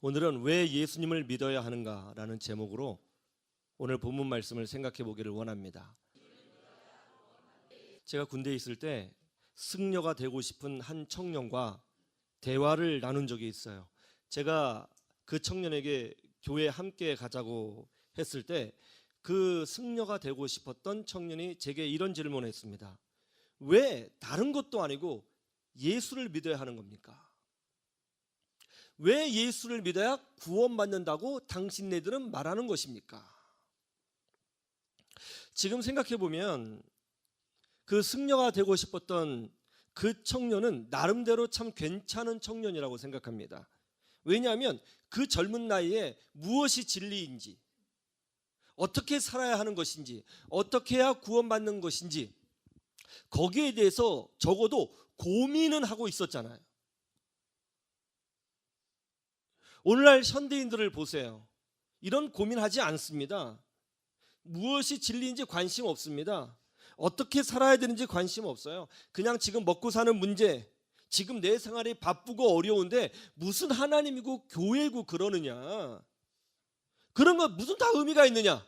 오늘은 왜 예수님을 믿어야 하는가라는 제목으로 오늘 본문 말씀을 생각해 보기를 원합니다. 제가 군대에 있을 때 승려가 되고 싶은 한 청년과 대화를 나눈 적이 있어요. 제가 그 청년에게 교회에 함께 가자고 했을 때 그 승려가 되고 싶었던 청년이 제게 이런 질문을 했습니다. 왜 다른 것도 아니고 예수를 믿어야 하는 겁니까? 왜 예수를 믿어야 구원받는다고 당신네들은 말하는 것입니까? 지금 생각해 보면 그 승려가 되고 싶었던 그 청년은 나름대로 참 괜찮은 청년이라고 생각합니다. 왜냐하면 그 젊은 나이에 무엇이 진리인지, 어떻게 살아야 하는 것인지, 어떻게 해야 구원받는 것인지 거기에 대해서 적어도 고민은 하고 있었잖아요. 오늘날 현대인들을 보세요. 이런 고민하지 않습니다. 무엇이 진리인지 관심 없습니다. 어떻게 살아야 되는지 관심 없어요. 그냥 지금 먹고 사는 문제, 지금 내 생활이 바쁘고 어려운데 무슨 하나님이고 교회고 그러느냐, 그런 거 무슨 다 의미가 있느냐,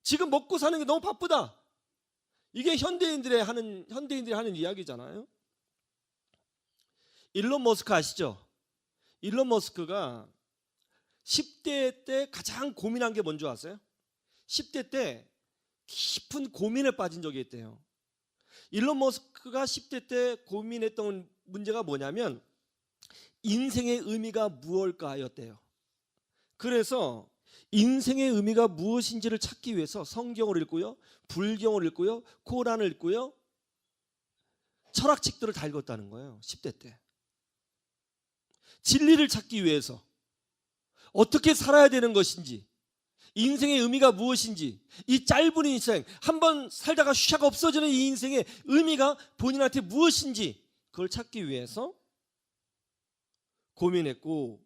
지금 먹고 사는 게 너무 바쁘다, 이게 현대인들이 하는 이야기잖아요. 일론 머스크 아시죠? 일론 머스크가 10대 때 가장 고민한 게 뭔지 아세요? 10대 때 깊은 고민에 빠진 적이 있대요. 일론 머스크가 10대 때 고민했던 문제가 뭐냐면 인생의 의미가 무엇일까였대요. 그래서 인생의 의미가 무엇인지를 찾기 위해서 성경을 읽고요, 불경을 읽고요, 코란을 읽고요, 철학책들을 다 읽었다는 거예요. 10대 때 진리를 찾기 위해서 어떻게 살아야 되는 것인지, 인생의 의미가 무엇인지, 이 짧은 인생, 한번 살다가 샥 없어지는 이 인생의 의미가 본인한테 무엇인지 그걸 찾기 위해서 고민했고,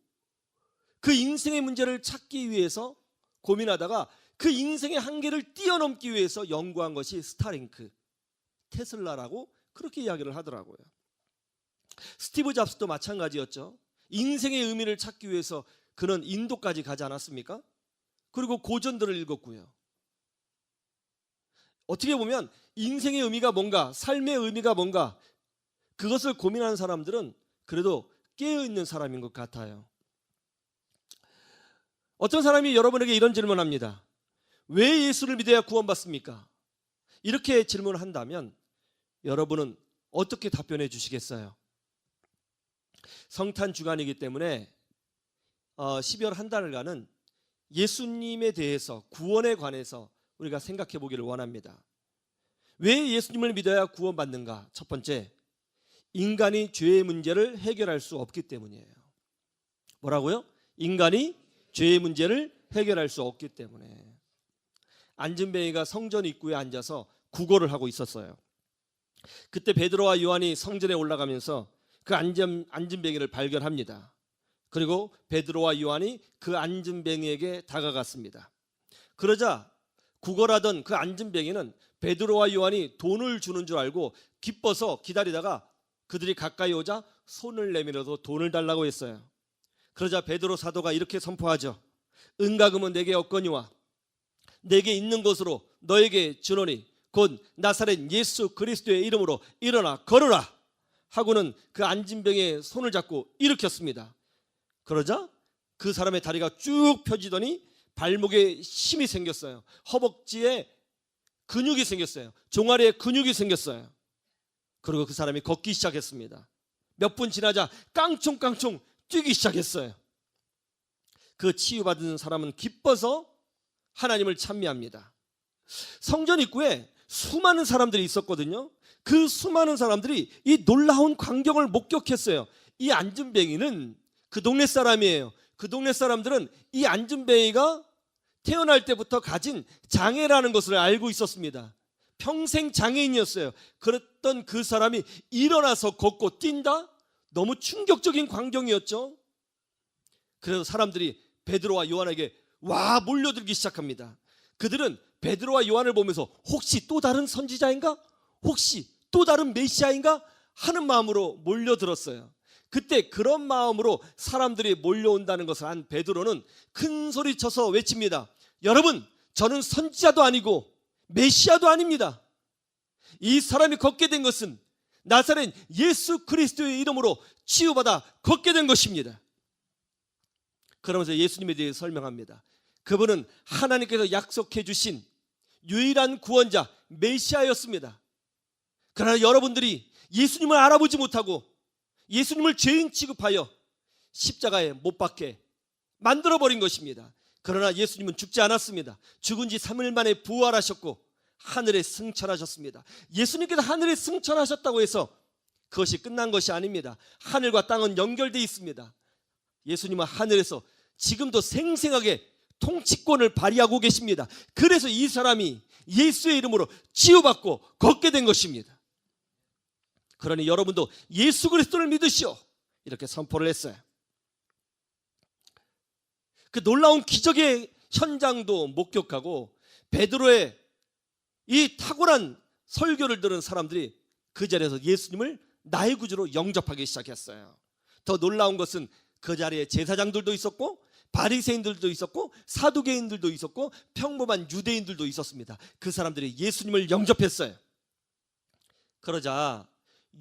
그 인생의 문제를 찾기 위해서 고민하다가 그 인생의 한계를 뛰어넘기 위해서 연구한 것이 스타링크, 테슬라라고 그렇게 이야기를 하더라고요. 스티브 잡스도 마찬가지였죠. 인생의 의미를 찾기 위해서 그는 인도까지 가지 않았습니까? 그리고 고전들을 읽었고요. 어떻게 보면 인생의 의미가 뭔가, 삶의 의미가 뭔가, 그것을 고민하는 사람들은 그래도 깨어있는 사람인 것 같아요. 어떤 사람이 여러분에게 이런 질문을 합니다. 왜 예수를 믿어야 구원받습니까? 이렇게 질문을 한다면 여러분은 어떻게 답변해 주시겠어요? 성탄 주간이기 때문에 12월 한 달간은 예수님에 대해서, 구원에 관해서 우리가 생각해 보기를 원합니다. 왜 예수님을 믿어야 구원받는가? 첫 번째, 인간이 죄의 문제를 해결할 수 없기 때문이에요. 뭐라고요? 인간이 죄의 문제를 해결할 수 없기 때문에. 안진뱅이가 성전 입구에 앉아서 구걸을 하고 있었어요. 그때 베드로와 요한이 성전에 올라가면서 그 안진뱅이를 발견합니다. 그리고 베드로와 요한이 그 안진뱅이에게 다가갔습니다. 그러자 구걸하던 그 안진뱅이는 베드로와 요한이 돈을 주는 줄 알고 기뻐서 기다리다가 그들이 가까이 오자 손을 내밀어서 돈을 달라고 했어요. 그러자 베드로 사도가 이렇게 선포하죠. 은과 금은 내게 없거니와 내게 있는 것으로 너에게 주노니 곧 나사렛 예수 그리스도의 이름으로 일어나 걸으라 하고는 그 안진뱅이의 손을 잡고 일으켰습니다. 그러자 그 사람의 다리가 쭉 펴지더니 발목에 힘이 생겼어요. 허벅지에 근육이 생겼어요. 종아리에 근육이 생겼어요. 그리고 그 사람이 걷기 시작했습니다. 몇 분 지나자 깡총깡총 뛰기 시작했어요. 그 치유받은 사람은 기뻐서 하나님을 찬미합니다. 성전 입구에 수많은 사람들이 있었거든요. 그 수많은 사람들이 이 놀라운 광경을 목격했어요. 이 안진뱅이는 그 동네 사람이에요. 그 동네 사람들은 이 안진뱅이가 태어날 때부터 가진 장애라는 것을 알고 있었습니다. 평생 장애인이었어요. 그랬던 그 사람이 일어나서 걷고 뛴다? 너무 충격적인 광경이었죠. 그래서 사람들이 베드로와 요한에게 와 몰려들기 시작합니다. 그들은 베드로와 요한을 보면서 혹시 또 다른 선지자인가? 혹시 또 다른 메시아인가? 하는 마음으로 몰려들었어요. 그때 그런 마음으로 사람들이 몰려온다는 것을 한 베드로는 큰 소리 쳐서 외칩니다. 여러분, 저는 선지자도 아니고 메시아도 아닙니다. 이 사람이 걷게 된 것은 나사렛 예수 그리스도의 이름으로 치유받아 걷게 된 것입니다. 그러면서 예수님에 대해 설명합니다. 그분은 하나님께서 약속해 주신 유일한 구원자 메시아였습니다. 그러나 여러분들이 예수님을 알아보지 못하고 예수님을 죄인 취급하여 십자가에 못 박게 만들어버린 것입니다. 그러나 예수님은 죽지 않았습니다. 죽은 지 3일 만에 부활하셨고 하늘에 승천하셨습니다. 예수님께서 하늘에 승천하셨다고 해서 그것이 끝난 것이 아닙니다. 하늘과 땅은 연결되어 있습니다. 예수님은 하늘에서 지금도 생생하게 통치권을 발휘하고 계십니다. 그래서 이 사람이 예수의 이름으로 치유받고 걷게 된 것입니다. 그러니 여러분도 예수 그리스도를 믿으시오, 이렇게 선포를 했어요. 그 놀라운 기적의 현장도 목격하고 베드로의 이 탁월한 설교를 들은 사람들이 그 자리에서 예수님을 나의 구주로 영접하기 시작했어요. 더 놀라운 것은 그 자리에 제사장들도 있었고 바리새인들도 있었고 사두개인들도 있었고 평범한 유대인들도 있었습니다. 그 사람들이 예수님을 영접했어요. 그러자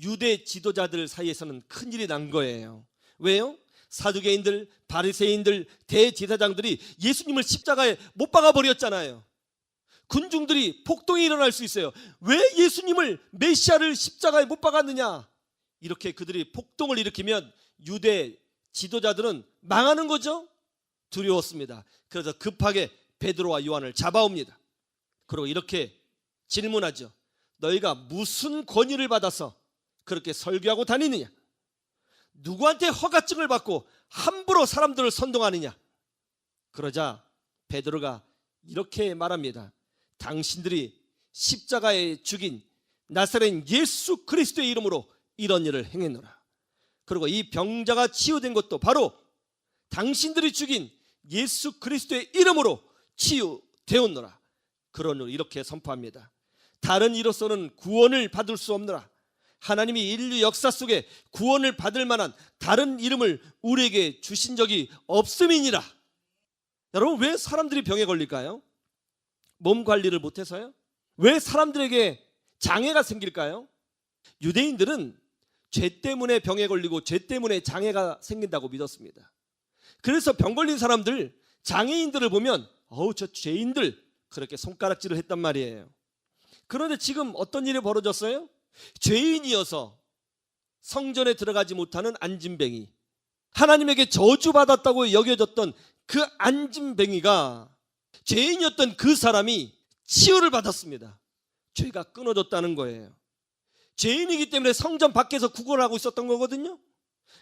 유대 지도자들 사이에서는 큰일이 난 거예요. 왜요? 사두개인들, 바리새인들, 대제사장들이 예수님을 십자가에 못 박아버렸잖아요. 군중들이 폭동이 일어날 수 있어요. 왜 예수님을 메시아를 십자가에 못 박았느냐, 이렇게 그들이 폭동을 일으키면 유대 지도자들은 망하는 거죠. 두려웠습니다. 그래서 급하게 베드로와 요한을 잡아옵니다. 그리고 이렇게 질문하죠. 너희가 무슨 권위를 받아서 그렇게 설교하고 다니느냐? 누구한테 허가증을 받고 함부로 사람들을 선동하느냐? 그러자 베드로가 이렇게 말합니다. 당신들이 십자가에 죽인 나사렛 예수 그리스도의 이름으로 이런 일을 행했노라. 그리고 이 병자가 치유된 것도 바로 당신들이 죽인 예수 그리스도의 이름으로 치유되었노라. 그러므로 이렇게 선포합니다. 다른 이로서는 구원을 받을 수 없노라. 하나님이 인류 역사 속에 구원을 받을 만한 다른 이름을 우리에게 주신 적이 없음이니라. 여러분, 왜 사람들이 병에 걸릴까요? 몸 관리를 못해서요? 왜 사람들에게 장애가 생길까요? 유대인들은 죄 때문에 병에 걸리고 죄 때문에 장애가 생긴다고 믿었습니다. 그래서 병 걸린 사람들, 장애인들을 보면 어우, 저 죄인들, 그렇게 손가락질을 했단 말이에요. 그런데 지금 어떤 일이 벌어졌어요? 죄인이어서 성전에 들어가지 못하는 안진뱅이, 하나님에게 저주받았다고 여겨졌던 그 안진뱅이가, 죄인이었던 그 사람이 치유를 받았습니다. 죄가 끊어졌다는 거예요. 죄인이기 때문에 성전 밖에서 구걸을 하고 있었던 거거든요.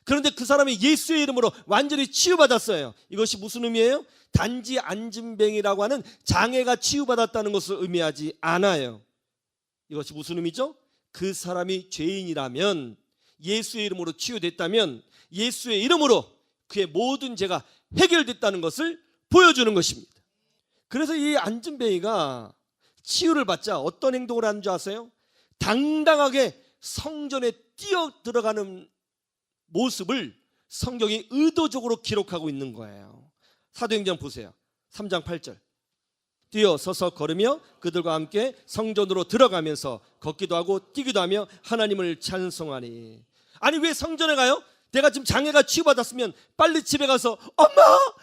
그런데 그 사람이 예수의 이름으로 완전히 치유받았어요. 이것이 무슨 의미예요? 단지 안진뱅이라고 하는 장애가 치유받았다는 것을 의미하지 않아요. 이것이 무슨 의미죠? 그 사람이 죄인이라면, 예수의 이름으로 치유됐다면 예수의 이름으로 그의 모든 죄가 해결됐다는 것을 보여주는 것입니다. 그래서 이 안진뱅이가 치유를 받자 어떤 행동을 하는 줄 아세요? 당당하게 성전에 뛰어 들어가는 모습을 성경이 의도적으로 기록하고 있는 거예요. 사도행전 보세요. 3장 8절. 뛰어 서서 걸으며 그들과 함께 성전으로 들어가면서 걷기도 하고 뛰기도 하며 하나님을 찬송하니. 아니, 왜 성전에 가요? 내가 지금 장애가 치유받았으면 빨리 집에 가서 엄마,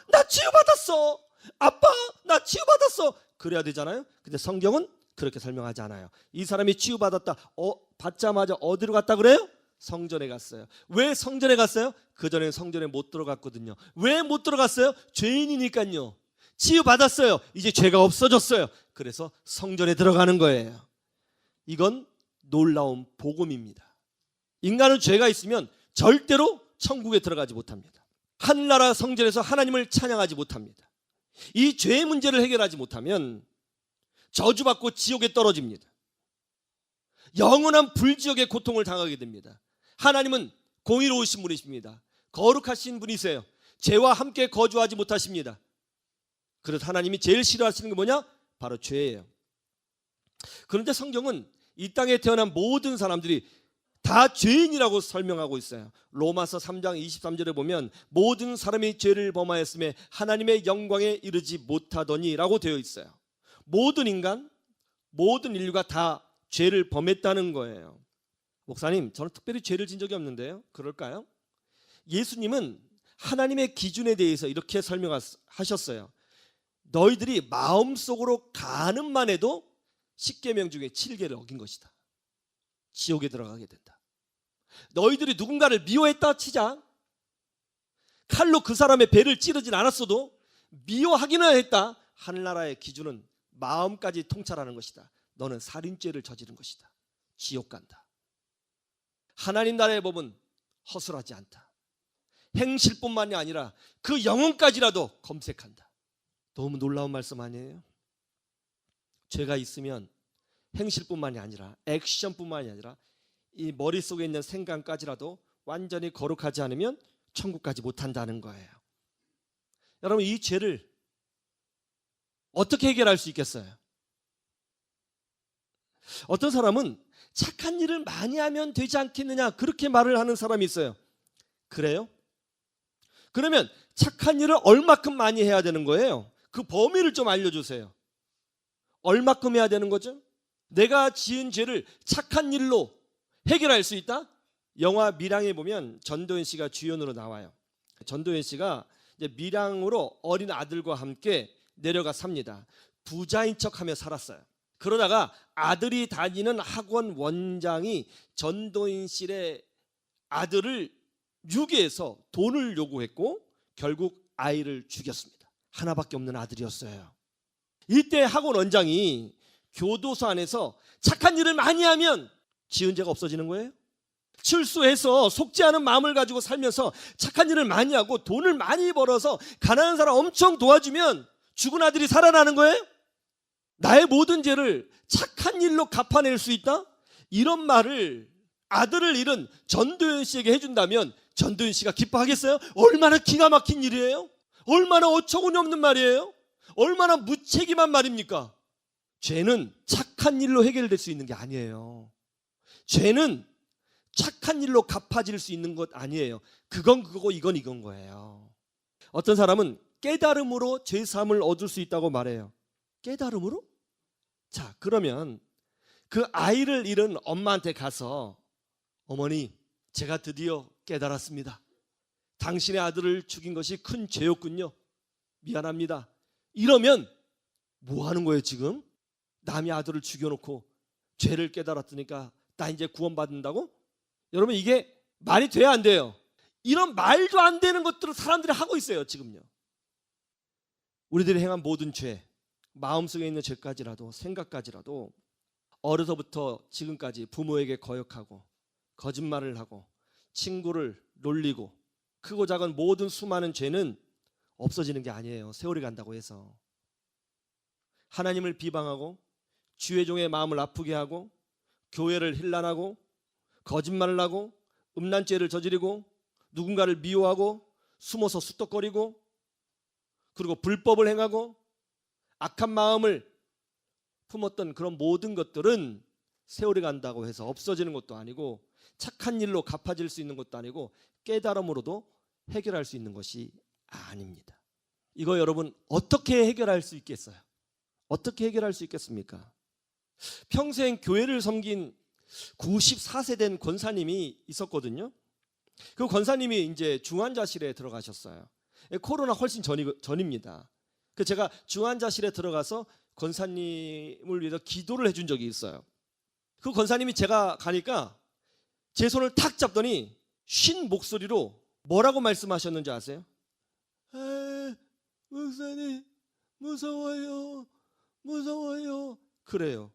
나 치유받았어, 아빠, 나 치유받았어, 그래야 되잖아요. 근데 성경은 그렇게 설명하지 않아요. 이 사람이 치유받았다 받자마자 어디로 갔다 그래요? 성전에 갔어요. 왜 성전에 갔어요? 그전엔 성전에 못 들어갔거든요. 왜 못 들어갔어요? 죄인이니까요. 치유받았어요. 이제 죄가 없어졌어요. 그래서 성전에 들어가는 거예요. 이건 놀라운 복음입니다. 인간은 죄가 있으면 절대로 천국에 들어가지 못합니다. 하늘나라 성전에서 하나님을 찬양하지 못합니다. 이 죄의 문제를 해결하지 못하면 저주받고 지옥에 떨어집니다. 영원한 불지옥의 고통을 당하게 됩니다. 하나님은 공의로우신 분이십니다. 거룩하신 분이세요. 죄와 함께 거주하지 못하십니다. 그래서 하나님이 제일 싫어하시는 게 뭐냐? 바로 죄예요. 그런데 성경은 이 땅에 태어난 모든 사람들이 다 죄인이라고 설명하고 있어요. 로마서 3장 23절에 보면 모든 사람이 죄를 범하였음에 하나님의 영광에 이르지 못하더니라고 되어 있어요. 모든 인간, 모든 인류가 다 죄를 범했다는 거예요. 목사님, 저는 특별히 죄를 진 적이 없는데요. 그럴까요? 예수님은 하나님의 기준에 대해서 이렇게 설명하셨어요. 너희들이 마음속으로 가늠만 해도 10계명 중에 7개를 어긴 것이다. 지옥에 들어가게 된다. 너희들이 누군가를 미워했다 치자. 칼로 그 사람의 배를 찌르진 않았어도 미워하기는 했다. 하늘나라의 기준은 마음까지 통찰하는 것이다. 너는 살인죄를 저지른 것이다. 지옥 간다. 하나님 나라의 법은 허술하지 않다. 행실뿐만이 아니라 그 영혼까지라도 검색한다. 너무 놀라운 말씀 아니에요? 죄가 있으면 행실뿐만이 아니라 액션뿐만이 아니라 이 머릿속에 있는 생각까지라도 완전히 거룩하지 않으면 천국까지 못한다는 거예요. 여러분, 이 죄를 어떻게 해결할 수 있겠어요? 어떤 사람은 착한 일을 많이 하면 되지 않겠느냐 그렇게 말을 하는 사람이 있어요. 그래요? 그러면 착한 일을 얼마큼 많이 해야 되는 거예요? 그 범위를 좀 알려주세요. 얼마큼 해야 되는 거죠? 내가 지은 죄를 착한 일로 해결할 수 있다? 영화 밀양에 보면 전도연 씨가 주연으로 나와요. 전도연 씨가 이제 밀양으로 어린 아들과 함께 내려가 삽니다. 부자인 척하며 살았어요. 그러다가 아들이 다니는 학원 원장이 전도연 씨의 아들을 유괴해서 돈을 요구했고 결국 아이를 죽였습니다. 하나밖에 없는 아들이었어요. 이때 학원 원장이 교도소 안에서 착한 일을 많이 하면 지은 죄가 없어지는 거예요? 출소해서 속지 않은 마음을 가지고 살면서 착한 일을 많이 하고 돈을 많이 벌어서 가난한 사람 엄청 도와주면 죽은 아들이 살아나는 거예요? 나의 모든 죄를 착한 일로 갚아낼 수 있다? 이런 말을 아들을 잃은 전도연 씨에게 해준다면 전도연 씨가 기뻐하겠어요? 얼마나 기가 막힌 일이에요? 얼마나 어처구니 없는 말이에요? 얼마나 무책임한 말입니까? 죄는 착한 일로 해결될 수 있는 게 아니에요. 죄는 착한 일로 갚아질 수 있는 것 아니에요. 그건 그거고 이건 이건 거예요. 어떤 사람은 깨달음으로 죄사함을 얻을 수 있다고 말해요. 깨달음으로? 자, 그러면 그 아이를 잃은 엄마한테 가서 어머니, 제가 드디어 깨달았습니다. 당신의 아들을 죽인 것이 큰 죄였군요. 미안합니다. 이러면 뭐 하는 거예요 지금? 남의 아들을 죽여놓고 죄를 깨달았으니까 나 이제 구원받는다고? 여러분, 이게 말이 돼야 안 돼요? 이런 말도 안 되는 것들을 사람들이 하고 있어요 지금요. 우리들이 행한 모든 죄, 마음속에 있는 죄까지라도 생각까지라도 어려서부터 지금까지 부모에게 거역하고 거짓말을 하고 친구를 놀리고 크고 작은 모든 수많은 죄는 없어지는 게 아니에요. 세월이 간다고 해서. 하나님을 비방하고 주의 종의 마음을 아프게 하고 교회를 힐난하고 거짓말을 하고 음란죄를 저지르고 누군가를 미워하고 숨어서 수떡거리고 그리고 불법을 행하고 악한 마음을 품었던 그런 모든 것들은 세월이 간다고 해서 없어지는 것도 아니고 착한 일로 갚아질 수 있는 것도 아니고 깨달음으로도 해결할 수 있는 것이 아닙니다. 이거 여러분 어떻게 해결할 수 있겠어요? 어떻게 해결할 수 있겠습니까? 평생 교회를 섬긴 94세 된 권사님이 있었거든요. 그 권사님이 이제 중환자실에 들어가셨어요. 코로나 훨씬 전입니다. 그 제가 중환자실에 들어가서 권사님을 위해서 기도를 해준 적이 있어요. 그 권사님이 제가 가니까 제 손을 탁 잡더니 쉰 목소리로 뭐라고 말씀하셨는지 아세요? 목사님 무서워요. 무서워요. 그래요.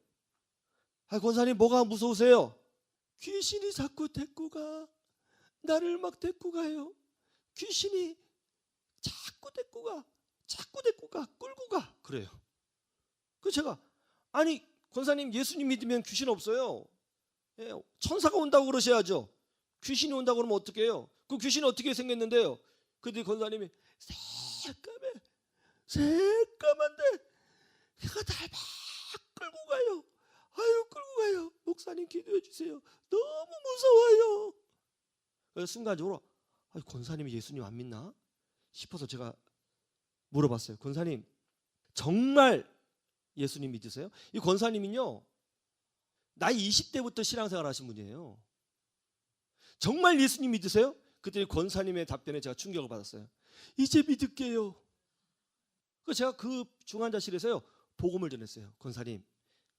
권사님 뭐가 무서우세요? 귀신이 자꾸 데리고 가. 나를 막 데리고 가요. 귀신이 자꾸 데리고 가. 자꾸 데리고 가. 끌고 가. 그래요. 그 제가 아니 권사님 예수님 믿으면 귀신 없어요. 천사가 온다고 그러셔야죠. 귀신이 온다고 그러면 어떻게 해요? 그 귀신이 어떻게 생겼는데요? 근데 권사님이 새까만데 걔가 날 막 끌고 가요. 아유 끌고 가요. 목사님 기도해 주세요. 너무 무서워요. 그래서 순간적으로 권사님이 예수님 안 믿나 싶어서 제가 물어봤어요. 권사님 정말 예수님 믿으세요? 이 권사님은요 나이 20대부터 신앙생활 하신 분이에요. 정말 예수님 믿으세요? 그때 권사님의 답변에 제가 충격을 받았어요. 이제 믿을게요. 그래서 제가 그 중환자실에서요 복음을 전했어요. 권사님,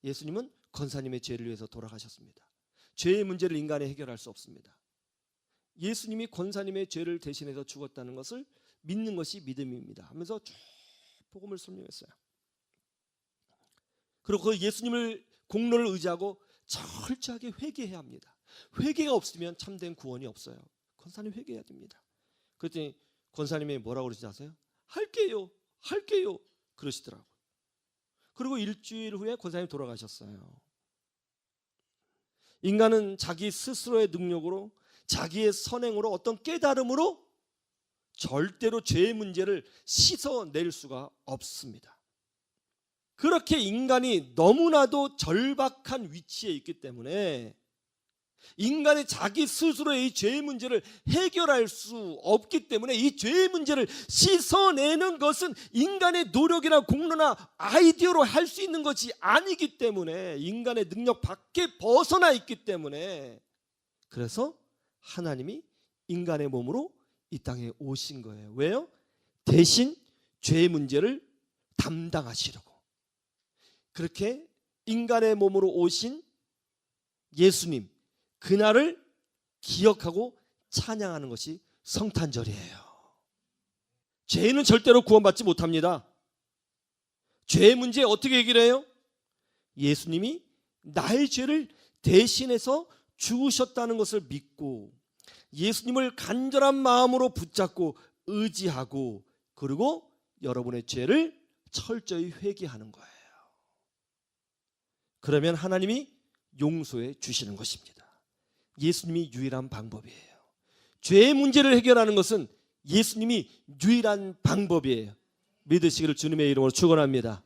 예수님은 권사님의 죄를 위해서 돌아가셨습니다. 죄의 문제를 인간이 해결할 수 없습니다. 예수님이 권사님의 죄를 대신해서 죽었다는 것을 믿는 것이 믿음입니다 하면서 쭉 복음을 설명했어요. 그리고 그 예수님을 공로를 의지하고 철저하게 회개해야 합니다. 회개가 없으면 참된 구원이 없어요. 권사님 회개해야 됩니다. 그랬더니 권사님이 뭐라고 그러시지 아세요? 할게요 그러시더라고요. 그리고 일주일 후에 권사님이 돌아가셨어요. 인간은 자기 스스로의 능력으로 자기의 선행으로 어떤 깨달음으로 절대로 죄의 문제를 씻어낼 수가 없습니다. 그렇게 인간이 너무나도 절박한 위치에 있기 때문에 인간이 자기 스스로의 이 죄의 문제를 해결할 수 없기 때문에 이 죄의 문제를 씻어내는 것은 인간의 노력이나 공로나 아이디어로 할 수 있는 것이 아니기 때문에 인간의 능력 밖에 벗어나 있기 때문에 그래서 하나님이 인간의 몸으로 이 땅에 오신 거예요. 왜요? 대신 죄의 문제를 담당하시려고. 그렇게 인간의 몸으로 오신 예수님, 그날을 기억하고 찬양하는 것이 성탄절이에요. 죄는 절대로 구원받지 못합니다. 죄의 문제 어떻게 해결해요? 예수님이 나의 죄를 대신해서 죽으셨다는 것을 믿고 예수님을 간절한 마음으로 붙잡고 의지하고 그리고 여러분의 죄를 철저히 회개하는 거예요. 그러면 하나님이 용서해 주시는 것입니다. 예수님이 유일한 방법이에요. 죄의 문제를 해결하는 것은 예수님이 유일한 방법이에요. 믿으시기를 주님의 이름으로 축원합니다.